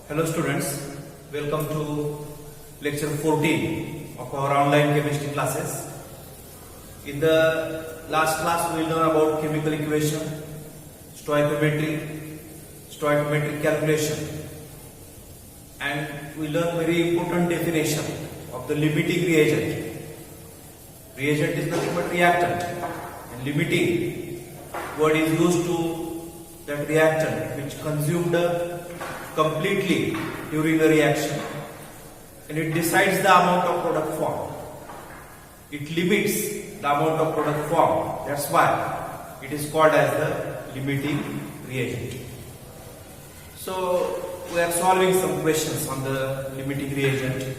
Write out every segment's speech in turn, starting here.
Hello students, welcome to lecture 14 of our online chemistry classes. In the last class we learned about chemical equation, stoichiometric calculation, and we learned very important definition of the limiting reagent. Reagent is nothing but reactant, and limiting word is used to that reactant which consumed completely during the reaction, and it decides the amount of product formed. It limits the amount of product formed. That's why it is called as the limiting reagent. So we are solving some questions on the limiting reagent.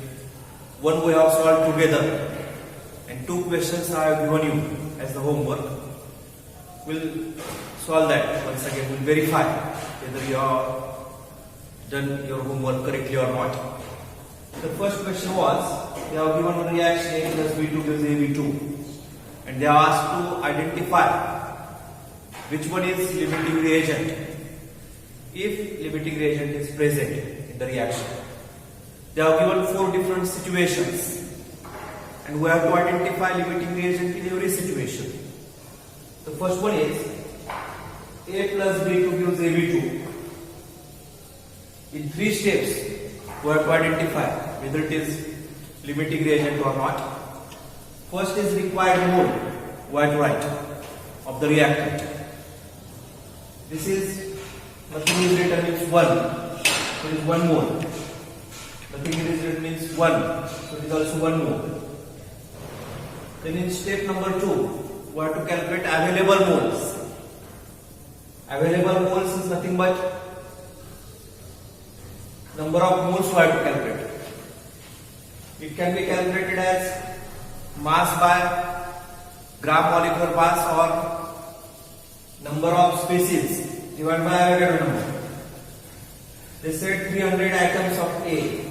One we have solved together, and two questions I have given you as the homework. We'll solve that once again. We'll verify whether you are done your homework correctly or not. The first question was, they have given one reaction A plus B2 gives AB2, and they are asked to identify which one is limiting reagent if limiting reagent is present in the reaction. They have given four different situations, and we have to identify limiting reagent in every situation. The first one is A plus B2 gives AB2. In three steps, we have to identify whether it is limiting reagent or not. First is required mole, we have to write, of the reactant. This is, nothing is written means 1, so it is 1 mole. Nothing is written means 1, so it is also 1 mole. Then in step number 2, we have to calculate available moles. Available moles is nothing but number of moles we have to calculate. It can be calculated as mass by gram molecular mass or number of species divided by Avogadro number. They said 300 atoms of A,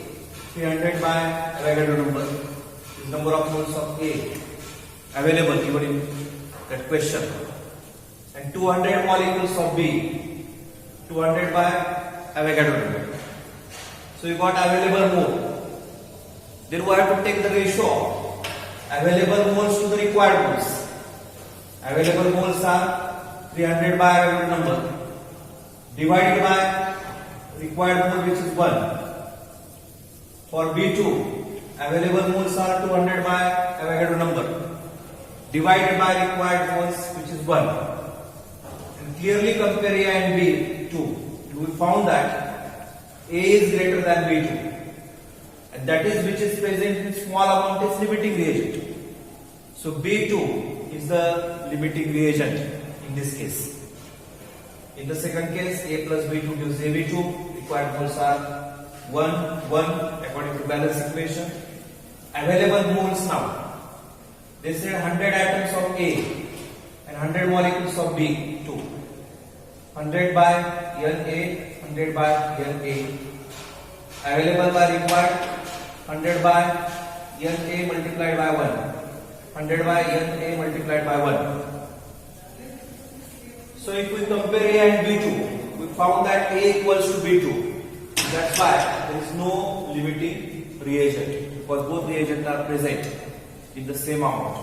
300 by Avogadro number is number of moles of A available given in that question, and 200 molecules of B, 200 by Avogadro number. So you got available mole. Then we have to take the ratio of available moles to the required moles. Available moles are 300 by Avogadro number divided by required mole, which is 1. For B2, available moles are 200 by Avogadro number divided by required moles, which is 1. And clearly compare A and B2. We found that A is greater than B2, and that is which is present in small amount is limiting reagent. So B2 is the limiting reagent in this case. In the second case, A plus B2 gives AB2. Required moles are 1, 1 according to balance equation. Available moles now. They said 100 atoms of A and 100 molecules of B2. 100 by Na, 100 by Na. Available by required 100 by Na multiplied by 1. 100 by Na multiplied by 1. So if we compare A and B2, we found that A equals to B2. That's why there is no limiting reagent, because both reagents are present in the same amount.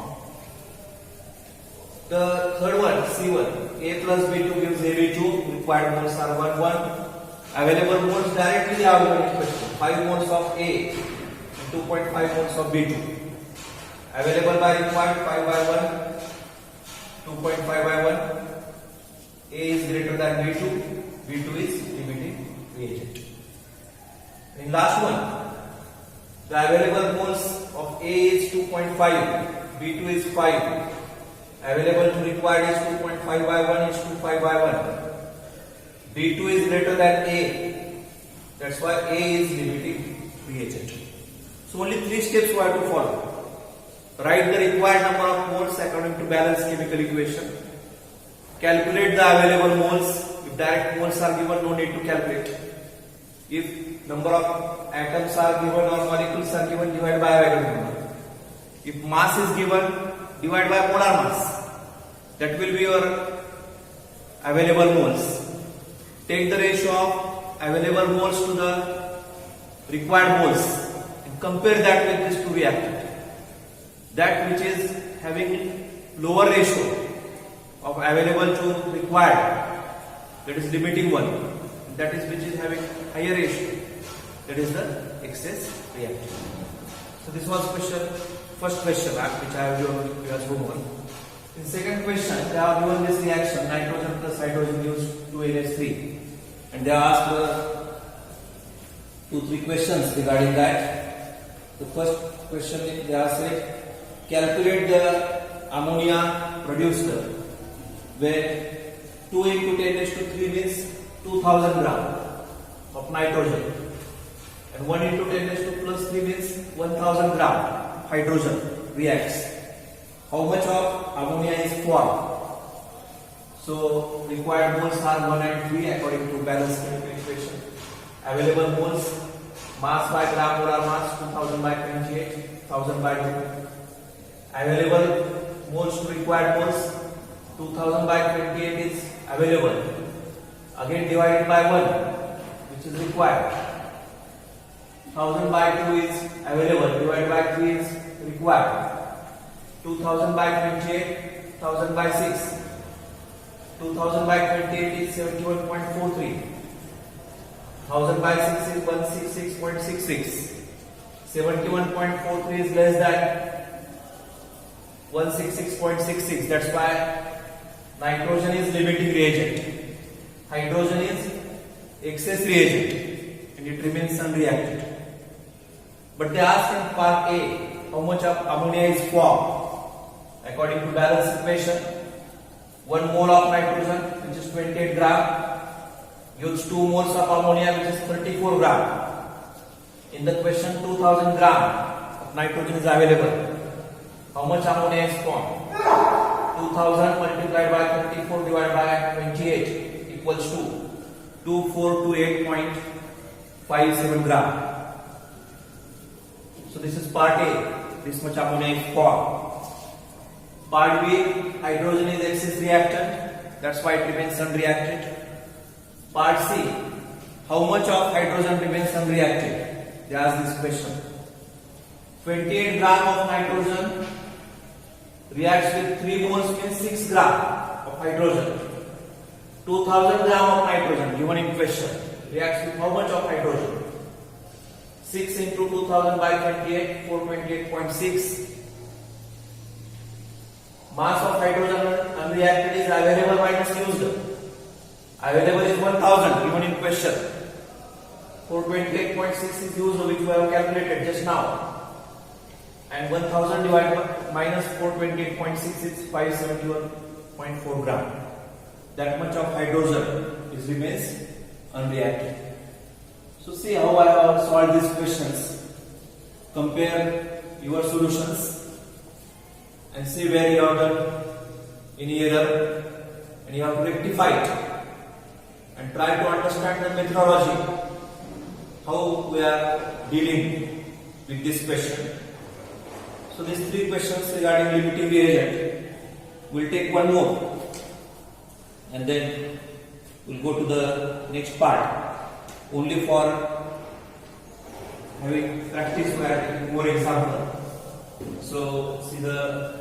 The third one, C1, A plus B2 gives AB2, required moles are 1, 1. Available moles directly they are given in question, 5 moles of A and 2.5 moles of B2. Available by required 5 by 1, 2.5 by 1. A is greater than B2, B2 is limiting reagent. In last one, the available moles of A is 2.5, B2 is 5. Available to required is 2.5 by 1 is 2.5 by 1. B2 is greater than A. That's why A is limiting reagent. So only 3 steps we have to follow. Write the required number of moles according to balanced chemical equation. Calculate the available moles. If direct moles are given, no need to calculate. If number of atoms are given or molecules are given, divide by Avogadro number. If mass is given, divide by molar mass. That will be your available moles. Take the ratio of available moles to the required moles and compare that with these two reactants. That which is having lower ratio of available to required, that is limiting one. That is which is having higher ratio, that is the excess reactant. So this was first question which I have given you as homework. In second question, they have given this reaction nitrogen plus hydrogen gives 2NH3, and they asked 2-3 questions regarding that. The first question they are said, calculate the ammonia produced where 2 into 10⁻³ means 2000 gram of nitrogen, and 1 into 10⁻³ means 1000 gram hydrogen reacts. How much of ammonia is formed? So required moles are 1 and 3 according to Balanced chemical equation. Available moles, mass by gram molar mass 2000 by 28, 1000 by 2. Available moles to required moles, 2000 by 28 is available. Again divided by 1, which is required. 1000 by 2 is available, divided by 3 is required. 2000 by 28, 1000 by 6. 2000 by 28 is 71.43. 1000 by 6 is 166.66. 71.43 is less than 166.66. That's why nitrogen is limiting reagent, hydrogen is excess reagent, and it remains unreacted. But they ask in part A how much of ammonia is formed. According to Balanced equation, 1 mole of nitrogen, which is 28 gram, gives 2 moles of ammonia, which is 34 gram. In the question, 2000 gram of nitrogen is available. How much ammonia is formed? 2000 multiplied by 34 divided by 28 equals to 2428.57 gram. So this is part A. This much ammonia is formed. Part B, hydrogen is excess reactant. That's why it remains unreacted. Part C, how much of hydrogen remains unreacted? They ask this question. 28 gram of nitrogen reacts with 3 moles means 6 gram of hydrogen. 2000 gram of nitrogen given in question reacts with how much of hydrogen? 6 into 2000 by 28, 428.6. Mass of hydrogen unreacted is available minus used. Available is 1000 given in question. 428.6 is used, which we have calculated just now. And 1000 divided by minus 428.6 is 571.4 gram. That much of hydrogen remains unreacted. So see how I have solved these questions. Compare your solutions and see where you have done any error, and you have to rectify it and try to understand the methodology, how we are dealing with this question. So these 3 questions regarding limiting reagent, we'll take one more and then we'll go to the next part, only for having practice we are taking more example. So see the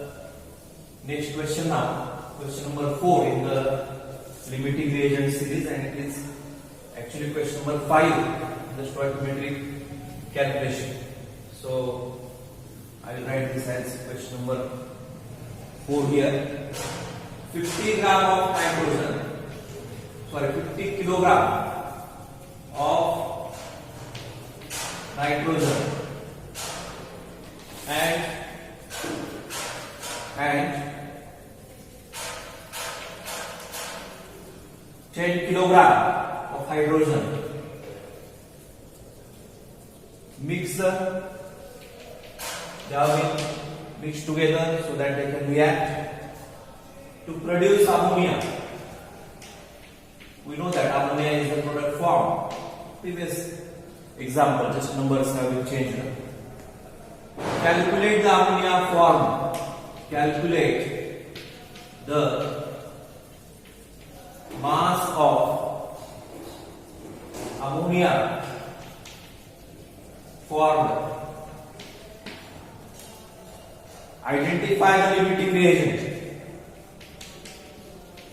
next question now, question number 4 in the limiting reagent series, and it is actually question number 5 in the stoichiometric calculation. So I will write this as question number 4 here. 50 gram of nitrogen, 50 kilogram of nitrogen and 10 kilogram of hydrogen. Mix they have been mixed together so that they can react to produce ammonia. We know that ammonia is the product form. Previous example, just numbers have been changed. Calculate the ammonia form. Calculate the mass of ammonia formed. Identify the limiting reagent.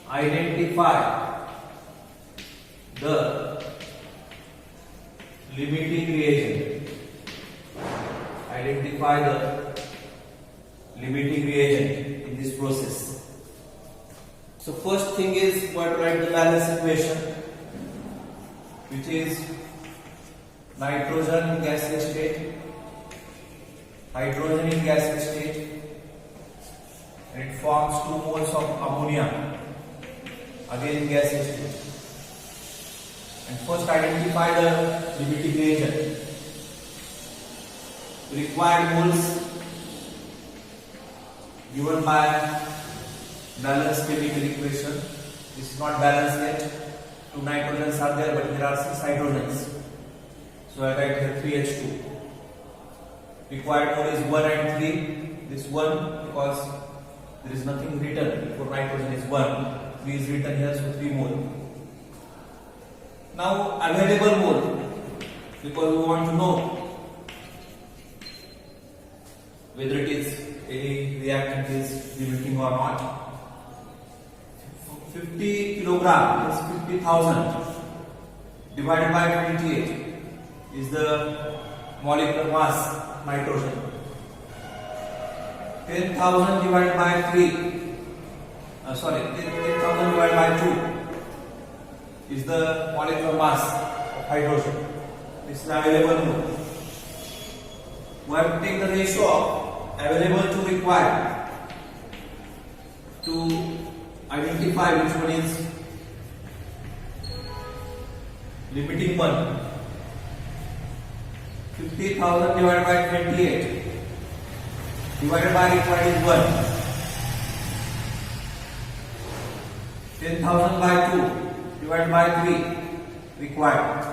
Identify the limiting reagent. Identify the limiting reagent in this process. So first thing is what to write the balance equation, which is nitrogen in gaseous state, hydrogen in gaseous state, and it forms 2 moles of ammonia again in gaseous state. And first identify the limiting reagent. Required moles given by balanced chemical equation. This is not balanced yet. 2 nitrogens are there, but there are 6 hydrogens. So I write here 3H2. Required mole is 1 and 3. This 1 because there is nothing written for nitrogen is 1. 3 is written here, so 3 mole. Now available mole, because we want to know whether it is any reactant is limiting or not. 50 kilogram is 50,000 divided by 28 is the molecular mass nitrogen. 10,000 divided by 10,000 divided by 2 is the molecular mass of hydrogen. This is available mole. We have to take the ratio of available to required to identify which one is limiting one. 50,000 divided by 28 divided by required is 1. 10,000 by 2 divided by 3 required.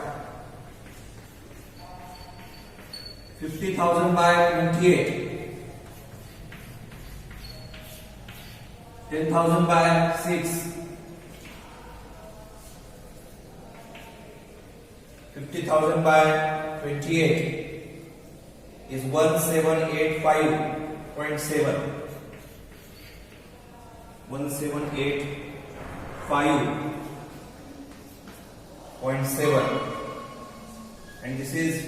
50,000 by 28. 10,000 by 6. 50,000 by 28 is 1785.7. 1785.7. And this is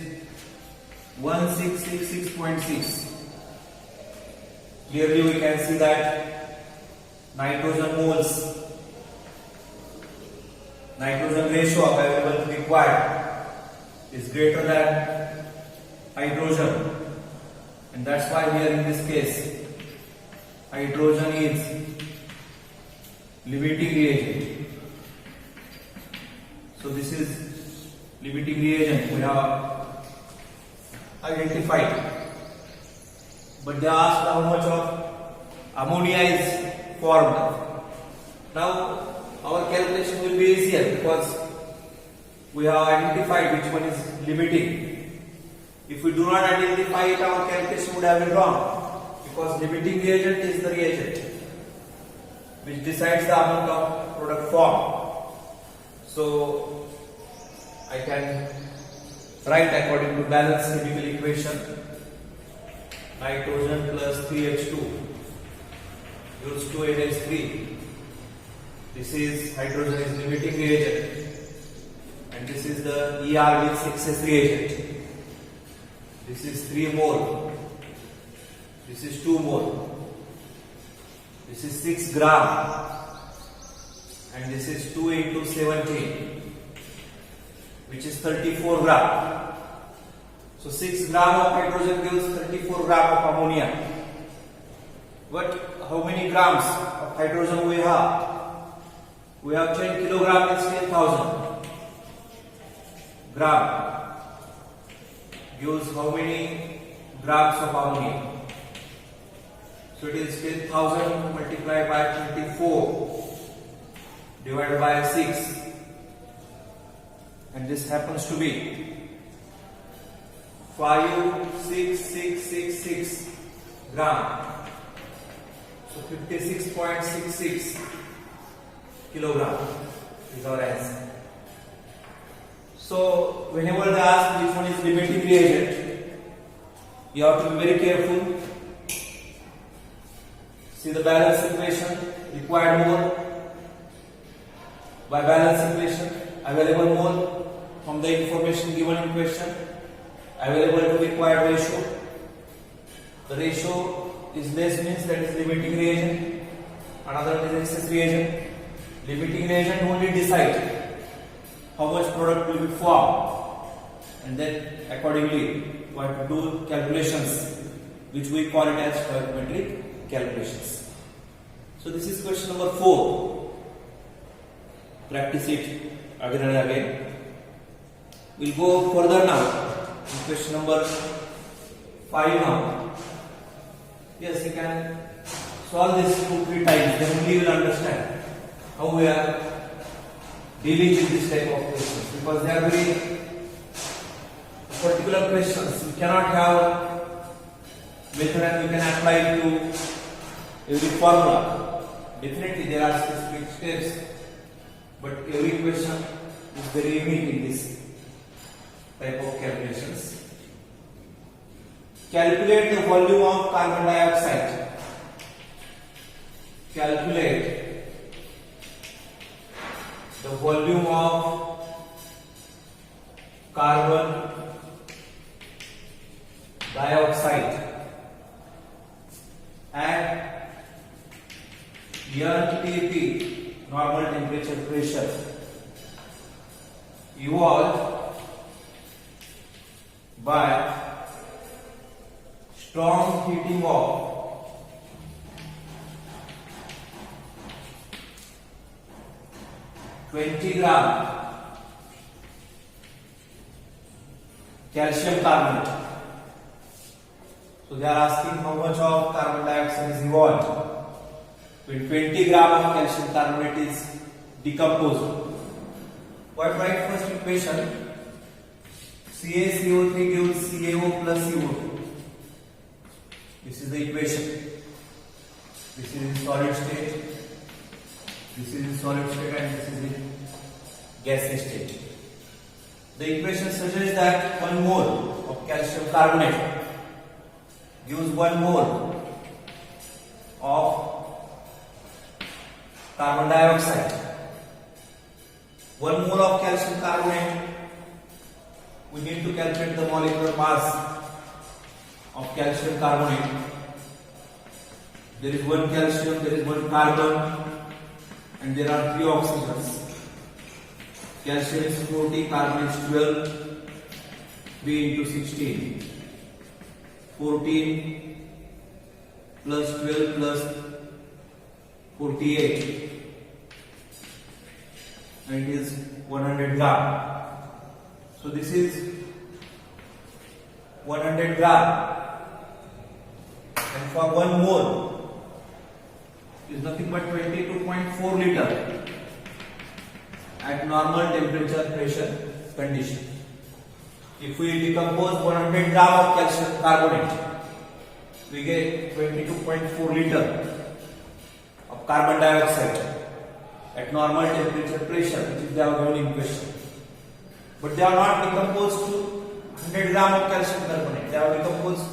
1666.6. Clearly we can see that nitrogen moles, nitrogen ratio of available to required is greater than hydrogen, and that's why here in this case hydrogen is limiting reagent. So this is limiting reagent we have identified, but they asked how much of ammonia is formed. Now our calculation will be easier because we have identified which one is limiting. If we do not identify it, our calculation would have been wrong, because limiting reagent is the reagent which decides the amount of product formed. So I can write according to balanced chemical equation: nitrogen plus 3H2 gives 2NH3. This is hydrogen is limiting reagent, and this is the ER with excess reagent. This is 3 mole. This is 2 mole. This is 6 gram, and this is 2 into 17, which is 34 gram. So 6 gram of hydrogen gives 34 gram of ammonia. But how many grams of hydrogen we have? We have 10 kilogram is 10,000 gram. Gives how many grams of ammonia? So it is 10,000 multiplied by 24 divided by 6, and this happens to be 56666 gram. So 56.66 kilogram is our answer. So whenever they ask which one is limiting reagent, you have to be very careful. See the balance equation, required mole by balance equation, available mole from the information given in question, available to required ratio. The ratio is less means that is limiting reagent, another is excess reagent. Limiting reagent only decide how much product will be formed, and then accordingly we have to do calculations which we call it as stoichiometric calculations. So this is question number 4. Practice it again and again. We'll go further now in question number 5 now. Yes, you can solve this 2-3 times, then only you will understand how we are dealing with this type of questions, because they are very particular questions. You cannot have method and you can apply it to every formula. Definitely there are specific steps, but every question is very unique in this type of calculations. Calculate the volume of carbon dioxide. Calculate the volume of carbon dioxide at NTP, normal temperature pressure, evolved by strong heating of (20 gram) calcium carbonate. So they are asking how much of carbon dioxide is evolved when 20 gram of calcium carbonate is decomposed. What write first equation? CaCO3 gives CaO plus CO2. This is the equation. This is in solid state. This is in solid state and this is in gaseous state. The equation suggests that 1 mole of calcium carbonate gives 1 mole of carbon dioxide. 1 mole of calcium carbonate, we need to calculate the molecular mass of calcium carbonate. There is 1 calcium, there is 1 carbon, and there are 3 oxygens. Calcium is 40, carbon is 12, 3 into 16. 14 plus 12 plus 48, and it is 100 gram. So this is 100 gram, and for 1 mole is nothing but 22.4 liter at normal temperature pressure condition. If we decompose 100 gram of calcium carbonate, we get 22.4 liter of carbon dioxide at normal temperature pressure, which is they have given in question. But they are not decomposed to 100 gram of calcium carbonate. They are decomposed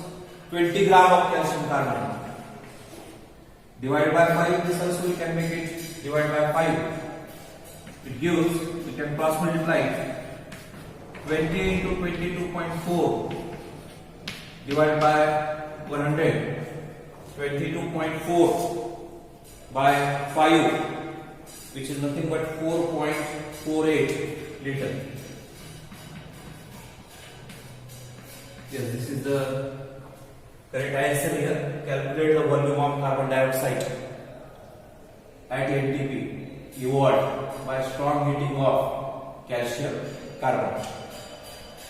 20 gram of calcium carbonate. Divided by 5, this also we can make it divided by 5. It gives, we can cross multiply 20 into 22.4 divided by 100, 22.4 by 5, which is nothing but 4.48 liter. Yes, this is the correct answer here. Calculate the volume of carbon dioxide at NTP evolved by strong heating of calcium carbonate.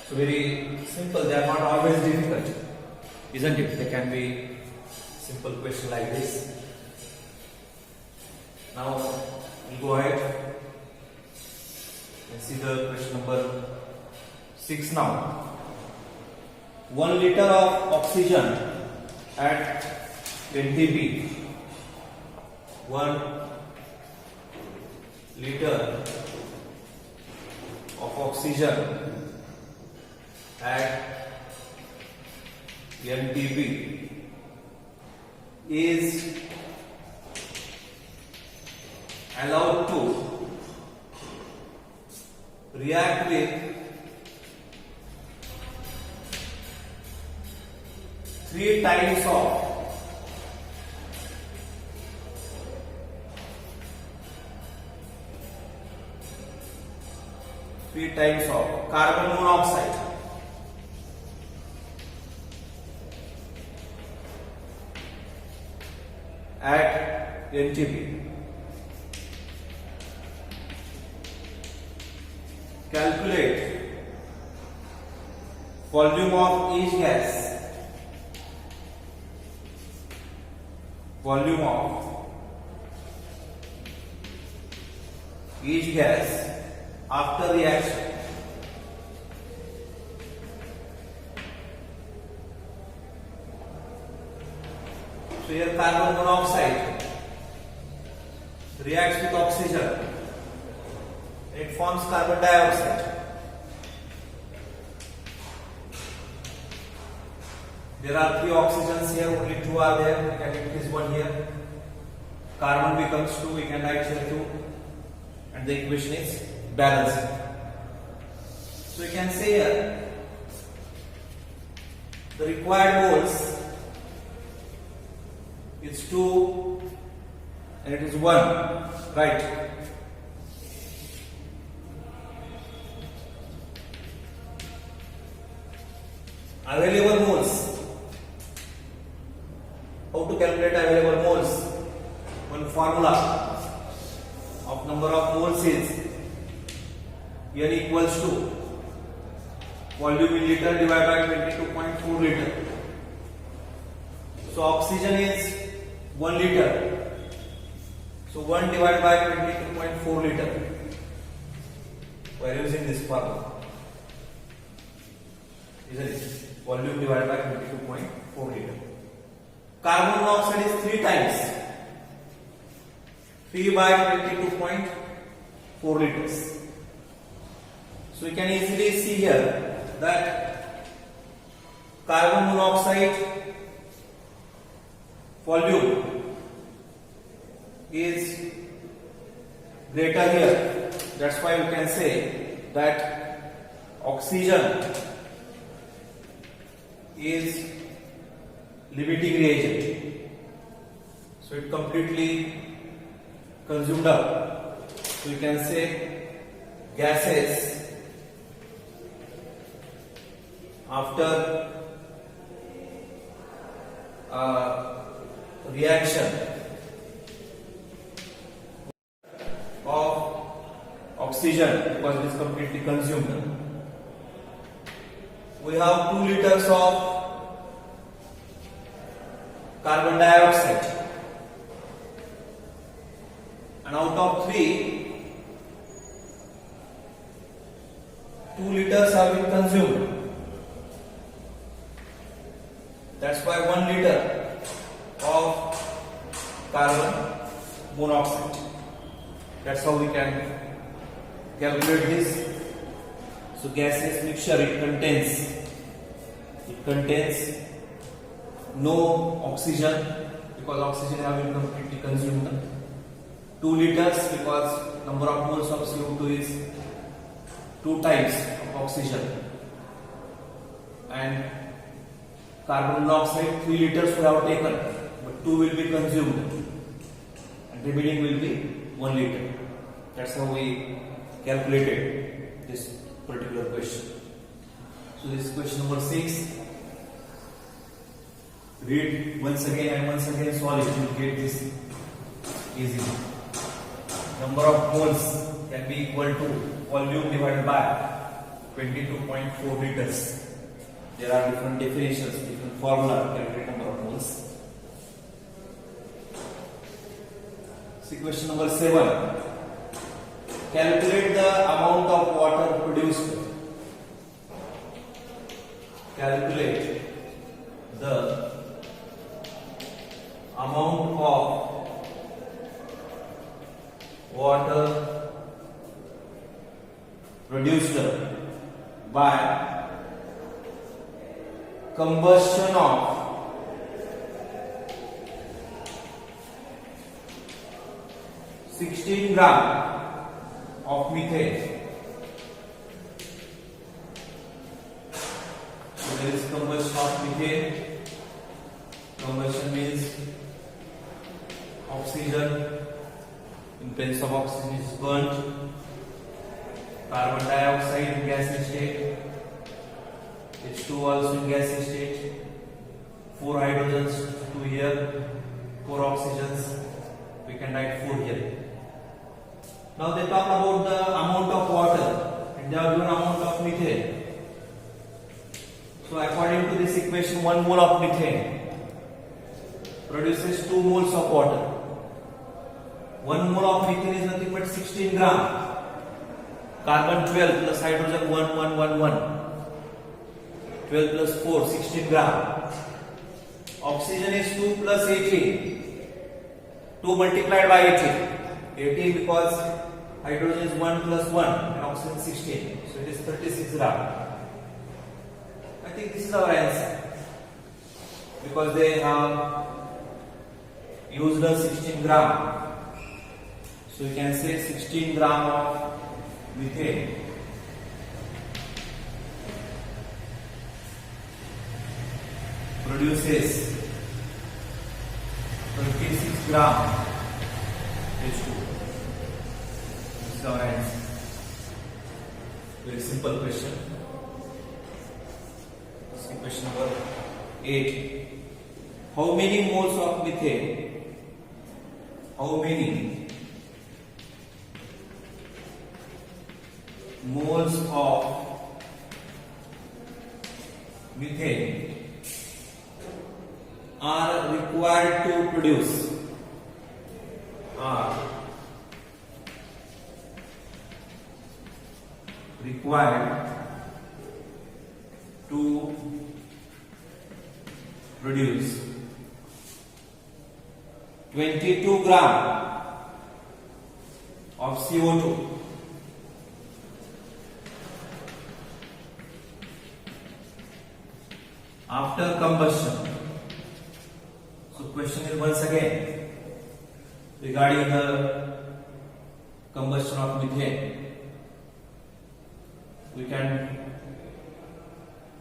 So very simple, they are not always difficult, isn't it? They can be simple question like this. Now we'll go ahead and see the question number 6 now. 1 liter of oxygen at NTP. 1 liter of oxygen at MTP is allowed to react with 3 times of carbon monoxide at NTP. Calculate volume of each gas. Volume of each gas after reaction. So here carbon monoxide reacts with oxygen. It forms carbon dioxide. There are 3 oxygens here, only 2 are there. We can increase 1 here. Carbon becomes 2, we can write here 2. And the equation is balancing. So you can say here the required moles is 2 and it is 1, right? Available moles. How to calculate available moles? One formula of number of moles is N equals to volume in liter divided by 22.4 liter. So oxygen is 1 liter. So 1 divided by 22.4 liter. We are using this formula. Isn't it? Volume divided by 22.4 liter. Carbon monoxide is 3 times. 3 by 22.4 liters. So you can easily see here that carbon monoxide volume is greater here. That's why you can say that oxygen is limiting reagent. So it completely consumed up. So you can say gases after reaction of oxygen, because it is completely consumed, we have 2 liters of carbon dioxide, and out of 3, 2 liters have been consumed. That's why 1 liter of carbon monoxide. That's how we can calculate this. So gaseous mixture, it contains no oxygen because oxygen have been completely consumed. 2 liters because number of moles of CO2 is 2 times of oxygen, and carbon monoxide 3 liters we have taken, but 2 will be consumed and remaining will be 1 liter. That's how we calculated this particular question. So this is question number 6. Read once again and once again solve it. You will get this easily. Number of moles can be equal to volume divided by 22.4 liters. There are different definitions, different formula to calculate number of moles. See question number 7. Calculate the amount of water produced. Calculate the amount of water produced by combustion of (16 gram of methane. So there is combustion of methane. Combustion means oxygen, in place of oxygen is burnt. Carbon dioxide in gaseous state, H2 also in gaseous state, 4 hydrogens, 2 here, 4 oxygens, we can write 4 here. Now they talk about the amount of water and they have given amount of methane. So according to this equation, 1 mole of methane produces 2 moles of water. 1 mole of methane is nothing but 16 gram. Carbon 12 plus hydrogen 1, 1, 1, 1. 12 plus 4, 16 gram. Oxygen is 2 plus 18. 2 multiplied by 18. 18 because hydrogen is 1 plus 1 and oxygen 16. So it is 36 gram. I think this is our answer. Because they have used a 16 gram. So you can say 16 gram of methane produces 26 gram H2. This is our answer. Very simple question. See question number 8. How many moles of methane? How many moles of methane are required to produce required to produce 22 gram of CO2 after combustion. So question is once again regarding the combustion of methane. We can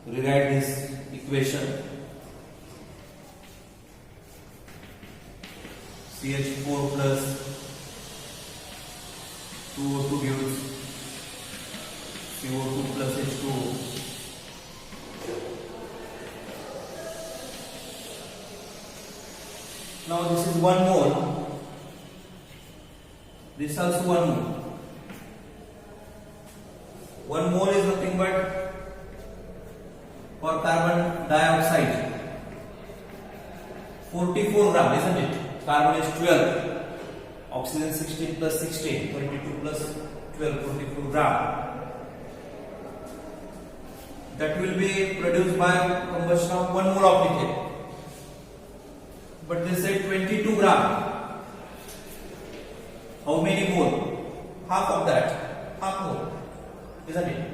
rewrite this equation. CH4 plus 2O2 gives CO2 plus H2O. Now this is 1 mole. This is also 1 mole. 1 mole is nothing but for carbon dioxide 44 gram, isn't it? Carbon is 12, oxygen 16 plus 16, 22 plus 12, 44 gram. That will be produced by combustion of 1 mole of methane. But they said 22 gram. How many mole? Half of that. Half mole. Isn't it?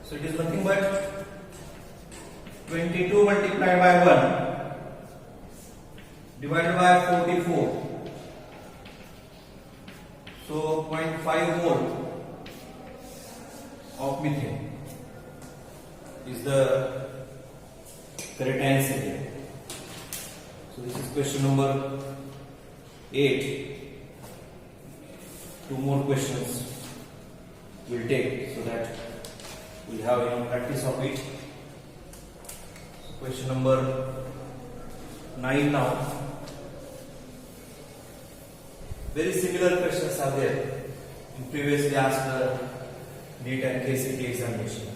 So it is nothing but 22 multiplied by 1 divided by 44. So 0.5 mole of methane is the correct answer here. So this is question number 8. 2 more questions we'll take so that we'll have enough practice of it. So question number 9 now. Very similar questions are there in previously asked NEET and KCET examination.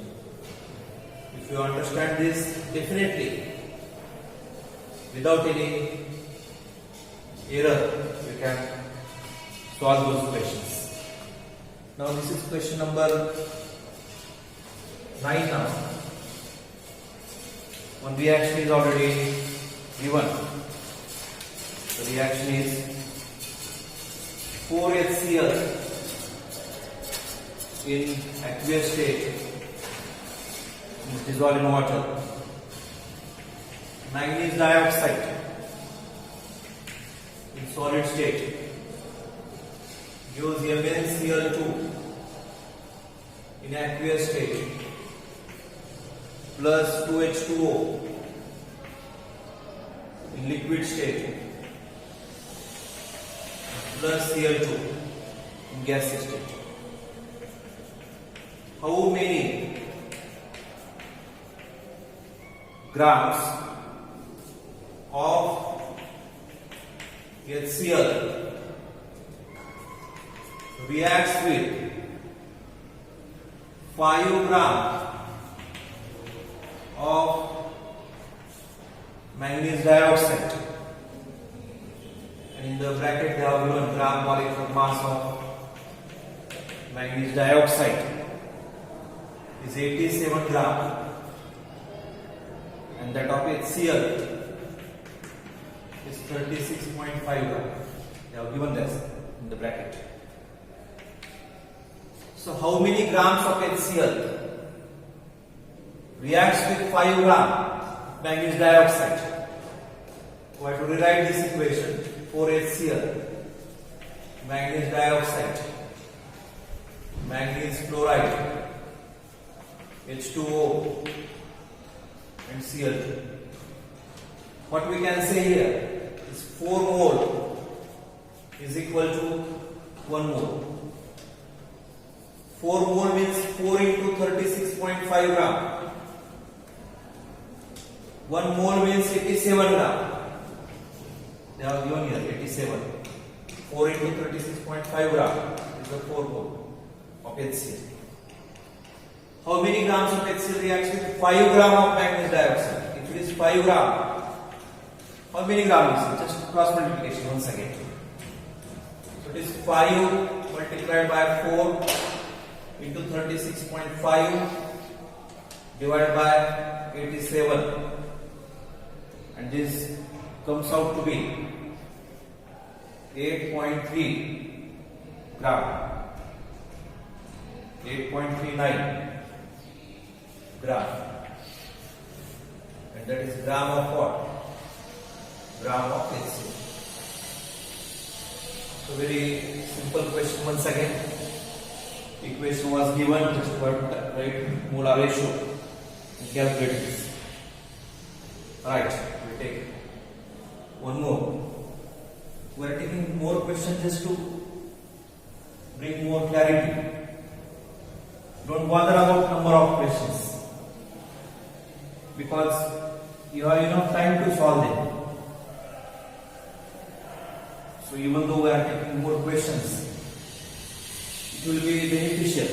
If you understand this, definitely without any error you can solve those questions. Now this is question number 9 now. One reaction is already given. The reaction is 4HCl in aqueous state is dissolved in water. Manganese dioxide in solid state gives MnCl2 in aqueous state plus 2H2O in liquid state plus Cl2 in gaseous state. How many grams of HCl reacts with 5 grams of manganese dioxide, and in the bracket they have given gram molecular mass of manganese dioxide is 87 gram, and that of HCl is 36.5 gram. They have given this in the bracket. So how many grams of HCl reacts with 5 gram manganese dioxide? So I have to rewrite this equation for HCl, manganese dioxide, manganese chloride, H2O and Cl2. What we can say here is 4 mole is equal to 1 mole. 4 mole means 4 into 36.5 gram. 1 mole means 87 gram. They have given here 87. 4 into 36.5 gram is the 4 mole of HCl. How many grams of HCl reacts with 5 gram of manganese dioxide? If it is 5 gram, how many grams is it? Just cross multiplication once again. So it is 5 multiplied by 4 into 36.5 divided by 87, and this comes out to be 8.3 gram, 8.39 gram, and that is gram of what? Gram of HCl. So very simple question once again. Equation was given, just write molar ratio and calculate this. Right, we take one more. We are taking more questions just to bring more clarity. Don't bother about number of questions, because you have enough time to solve them. So even though we are taking more questions, it will be beneficial.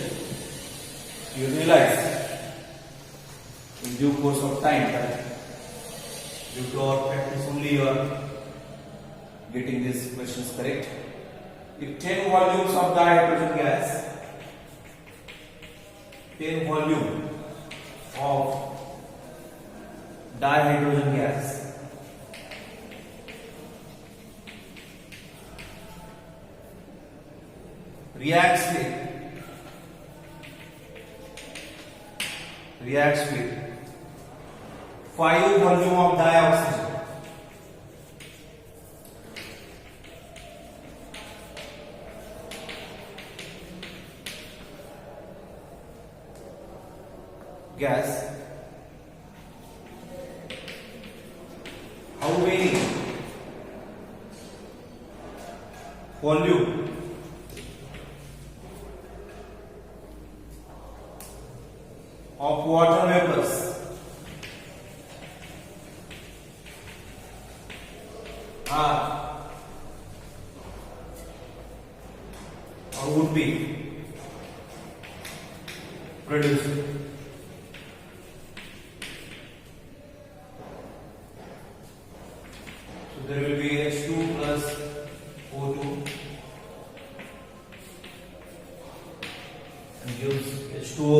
You realize in due course of time that due to our practice only you are getting these questions correct. If 10 volumes of dihydrogen gas, 10 volume of dihydrogen gas reacts with 5 volume of dioxygen, gas, how many volume of water vapors are or would be produced? So there will be H2 plus O2 and gives H2O.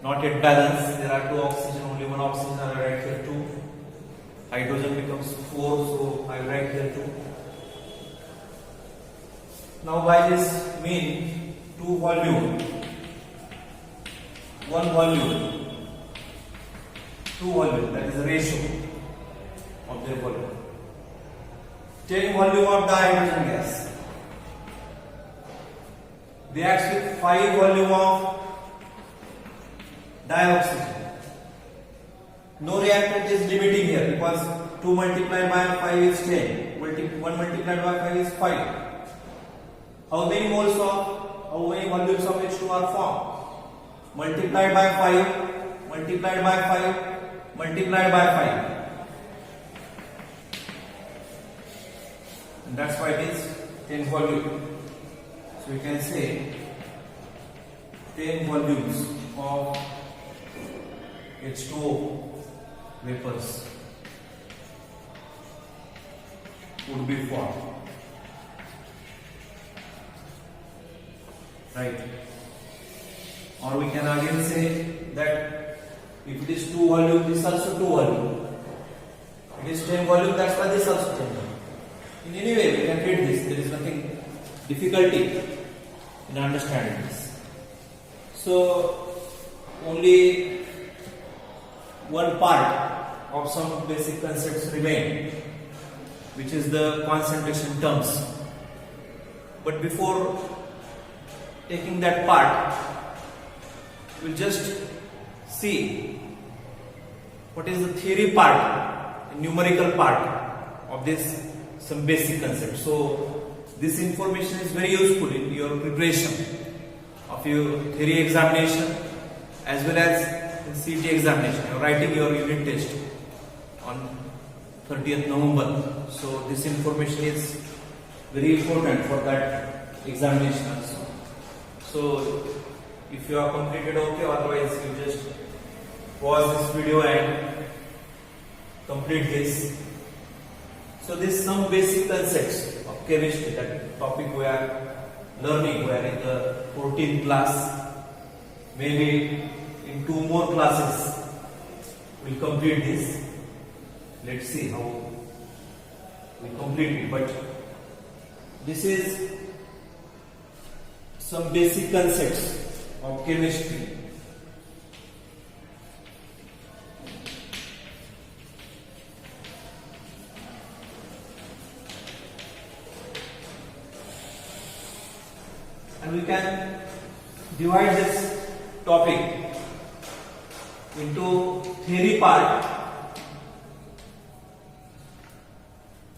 Not yet balanced. There are 2 oxygen, only 1 oxygen. I will write here 2. Hydrogen becomes 4, so I will write here 2. Now by this mean 2 volume one volume, two volume, that is the ratio of their volume. 10 volume of the hydrogen gas reacts with 5 volume of dioxygen. No reactant is limiting here because 2 multiplied by 5 is 10. 1 multiplied by 5 is 5. How many volumes of H2 are formed? Multiplied by 5, multiplied by 5, multiplied by 5. And that's why it is 10 volume. So we can say 10 volumes of H2O vapors would be formed. Right? Or we can again say that if it is 2 volume, this also 2 volume. It is 10 volume, that's why this also 10 volume. In any way, we can read this. There is nothing difficulty in understanding this. So, only one part of some basic concepts remain, which is the concentration terms. But before taking that part, we'll just see what is the theory part, the numerical part of this, some basic concepts. So this information is very useful in your preparation of your theory examination as well as in CT examination. You're writing your unit test on 30th November. So this information is very important for that examination also. So if you are completed, okay, otherwise you just pause this video and complete this. So this is some basic concepts of chemistry, that topic we are learning. We are in the 14th class. Maybe in 2 more classes we'll complete this. Let's see how we complete it. But this is some basic concepts of chemistry. And we can divide this topic into theory part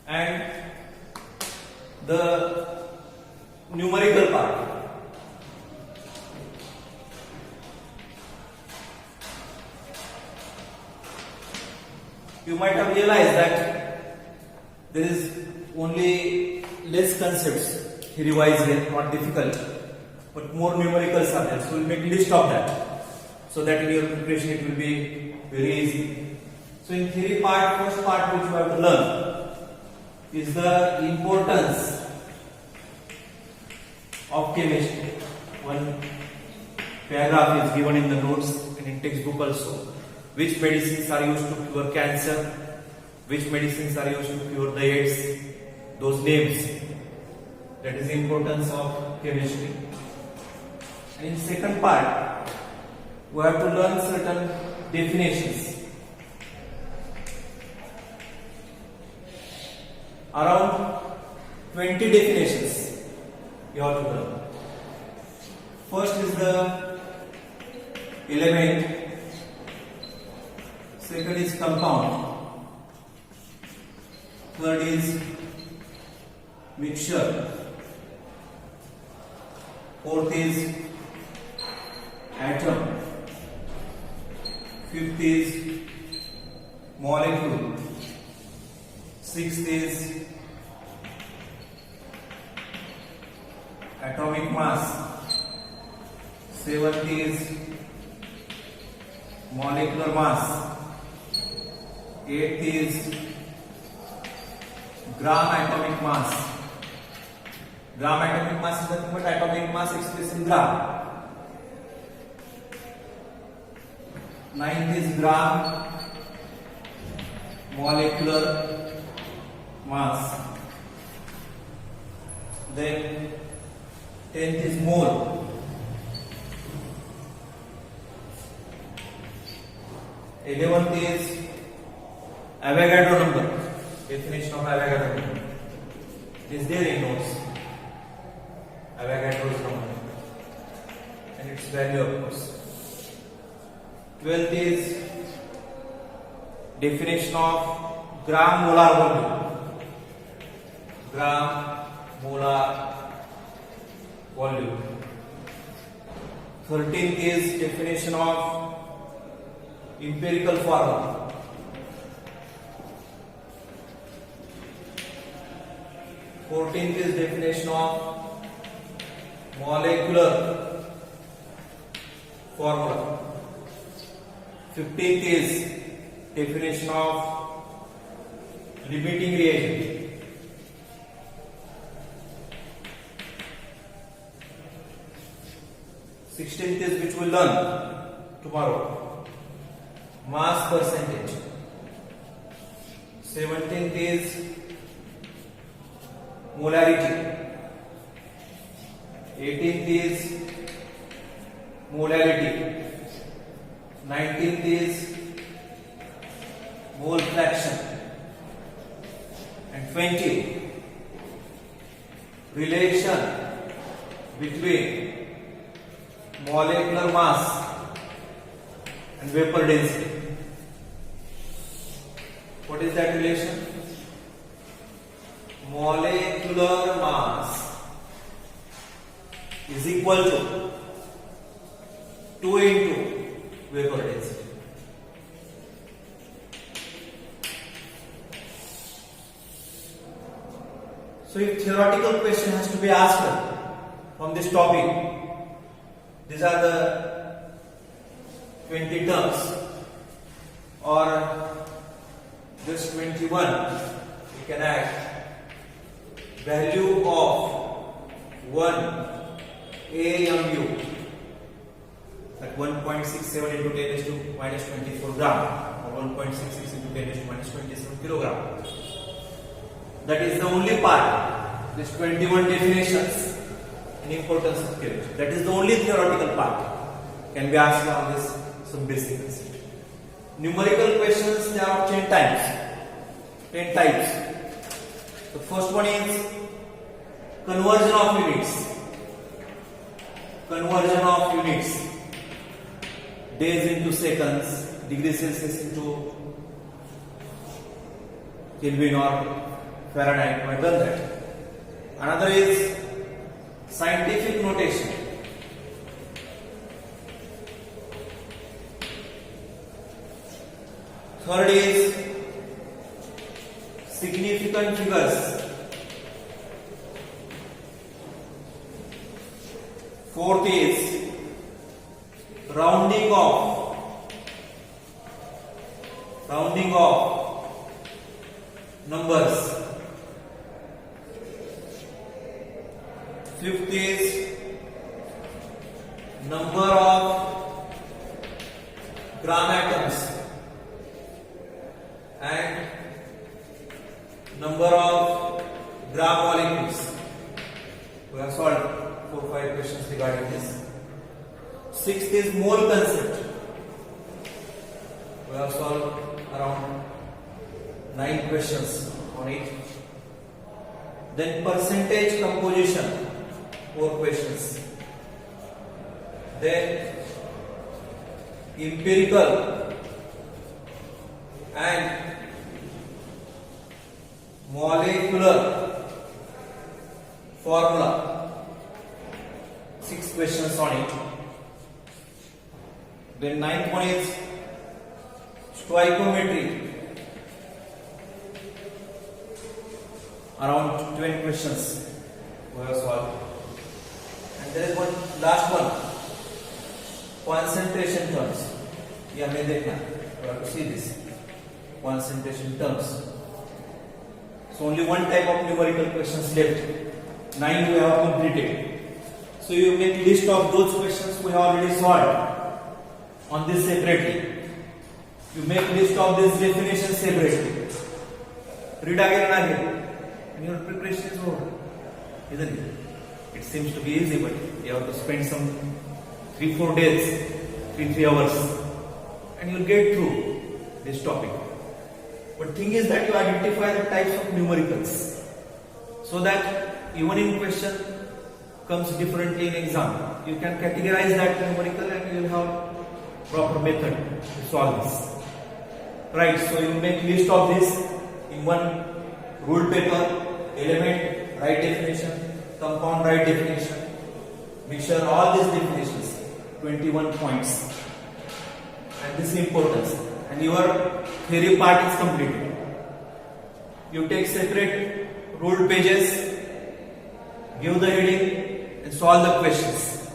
and the numerical part. You might have realized that there is only less concepts theory-wise here, not difficult, but more numericals are there. So we'll make a list of that, so that in your preparation it will be very easy. So in theory part, first part which you have to learn is the importance of chemistry. One paragraph is given in the notes and in textbook also. Which medicines are used to cure cancer? Which medicines are used to cure the AIDS? Those names. That is the importance of chemistry. And in second part, we have to learn certain definitions. Around 20 definitions you have to learn. First is the element. Second is compound. Third is mixture. Fourth is atom. Fifth is molecule. Sixth is atomic mass. Seventh is molecular mass. Eighth is gram atomic mass. Gram atomic mass is nothing but atomic mass expressed in gram. Ninth is gram molecular mass. Then 10th is mole. 11th is Avogadro number. Definition of Avogadro number is there in notes. Avogadro's number and its value, of course. 12th is definition of gram molar volume. Gram molar volume. 13th is definition of empirical formula. 14th is definition of molecular formula. 15th is definition of limiting reagent. 16th is, which we'll learn tomorrow, mass percentage. 17th is molarity. 18th is molality. 19th is mole fraction. And 20, relation between molecular mass and vapor density. What is that relation? Molecular mass is equal to 2 into vapor density. So if theoretical question has to be asked from this topic, these are the 20 terms or just 21. We can add value of 1 AMU at 1.67 into 10 raised to minus 24 gram or 1.66 into 10 raised to minus 27 kilogram. That is the only part, this 21 definitions and importance of chemistry. That is the only theoretical part can be asked on this some basic concept. Numerical questions, there are 10 types. The first one is conversion of units. Conversion of units. Days into seconds, degrees Celsius into Kelvin or Fahrenheit. I have done that. Another is scientific notation. Third is significant figures. Fourth is rounding off numbers. Fifth is number of gram atoms and number of gram molecules. We have solved 4 or 5 questions regarding this. Sixth is mole concept. We have solved around 9 questions on it. Then percentage composition, 4 questions. Then empirical and molecular formula, 6 questions on it. Then 9th one is stoichiometry, around 20 questions we have solved. And there is one last one, concentration terms. You have to see this concentration terms. So only one type of numerical questions left. 9 we have completed. So you make list of those questions we have already solved on this separately. You make list of this definition separately. Read again and again, and your preparation is over, isn't it? It seems to be easy, but you have to spend some 3-4 days, 3 hours, and you'll get through. this topic. But thing is that you identify the types of numericals, so that even in question comes differently in exam, you can categorize that numerical and you will have proper method to solve this. Right, so you make list of this in one ruled paper: element, right definition; compound, right definition; mixture, all these definitions, 21 points. And this is importance. And your theory part is completed. You take separate ruled pages, give the heading and solve the questions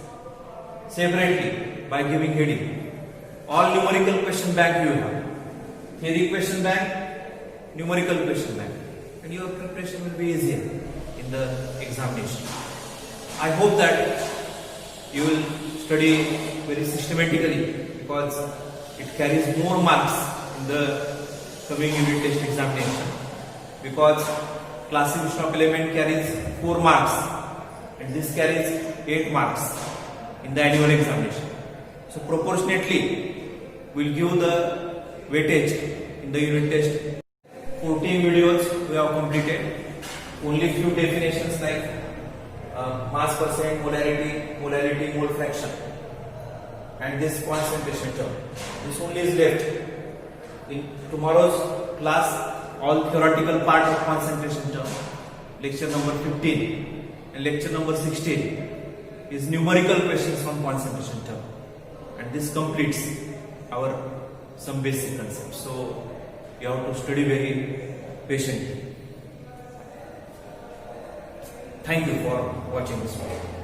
separately by giving heading. All numerical question bank you have. Theory question bank, numerical question bank, and your preparation will be easier in the examination. I hope that you will study very systematically, because it carries more marks in the coming unit test examination, because classification of element carries 4 marks and this carries 8 marks in the annual examination. So proportionately we'll give the weightage in the unit test. 14 videos we have completed. Only few definitions like mass percent, molarity, mole fraction, and this concentration term. This only is left. In tomorrow's class, all theoretical part of concentration term, lecture number 15 and lecture number 16 is numerical questions from concentration term, and this completes our some basic concepts. So you have to study very patiently. Thank you for watching this video.